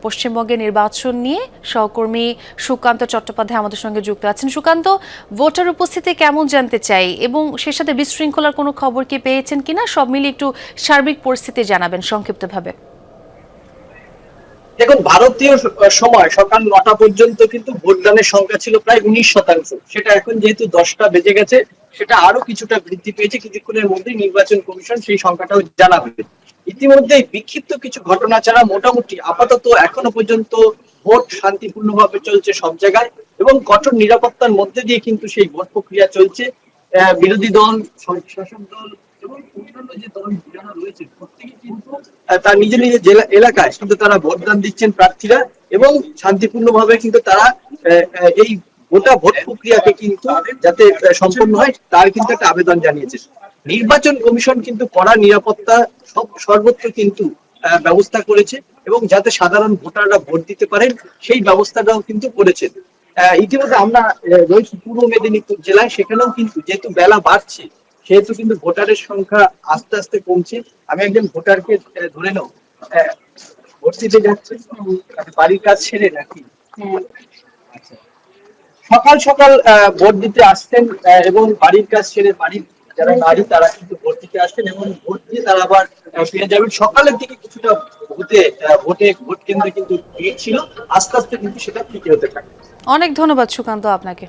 পশ্চিমবঙ্গের নির্বাচন নিয়ে সহকর্মী সুকান্ত চট্টোপাধ্যায় আমাদের সঙ্গে যুক্ত আছেন। সুকান্ত, ভোটার উপস্থিতি কেমন জানতে চাই এবং সে সাথে বিশৃঙ্খলার কোনো খবর কি পেয়েছেন কিনা, সব মিলিয়ে একটু সার্বিক পরিস্থিতি জানাবেন সংক্ষিপ্তভাবে। দেখুন, ভারতীয় সময় সকাল ৯টা পর্যন্ত কিন্তু ভোটদানের সংখ্যা ছিল প্রায় ১৯%। সেটা এখন যেহেতু ১০টা বেজে গেছে, সেটা আরো কিছুটা বৃদ্ধি পেয়েছে। কিছুক্ষণের মধ্যেই নির্বাচন কমিশন সেই সংখ্যাটাও জানাবে। ইতিমধ্যে বিক্ষিপ্ত কিছু ঘটনা ছাড়া মোটামুটি আপাতত এখনো পর্যন্ত ভোট শান্তিপূর্ণভাবে চলছে সব জায়গায়, এবং কঠোর নিরাপত্তার মধ্যে দিয়ে কিন্তু সেই ভোট প্রক্রিয়া চলছে। বিরোধী দল, শাসক দল এবং অন্যান্য যে দল যারা রয়েছে প্রত্যেকে কিন্তু তার নিজ নিজ জেলা এলাকায় কিন্তু তারা ভোটদান দিচ্ছেন প্রার্থীরা, এবং শান্তিপূর্ণভাবে কিন্তু তারা এই গোটা ভোট প্রক্রিয়াকে কিন্তু যাতে সম্পন্ন হয় তার কিন্তু একটা আবেদন জানিয়েছে। নির্বাচন কমিশন কিন্তু কড়া নিরাপত্তা সর্বত্র কিন্তু ব্যবস্থা করেছে, এবং যাতে সাধারণ ভোটাররা ভোট দিতে পারেন সেই ব্যবস্থাটাও কিন্তু করেছেন। ইতিমধ্যে আমরা রয়েছি পূর্ব মেদিনীপুর জেলায়, সেখানেও কিন্তু যেহেতু বেলা বাড়ছে সেহেতু কিন্তু ভোটারের সংখ্যা আস্তে আস্তে কমছে। আমি একজন ভোটারকে ধরে নাও, ভোট দিতে যাচ্ছে, বাড়ির কাজ সেরে নাকি? আচ্ছা। সকাল সকাল ভোট দিতে আসছেন, এবং বাড়ির কাজ সেরে বাড়ির যারা নারী তারা কিন্তু ভোট দিতে আসছেন, এবং ভোট দিয়ে তারা আবার ফিরে যাবেন। সকালের দিকে কিছুটা ভোট কেন্দ্রে কিন্তু ভিড় ছিল, আস্তে আস্তে কিন্তু সেটা ফিকে হতে থাকে। অনেক ধন্যবাদ সুকান্ত আপনাকে।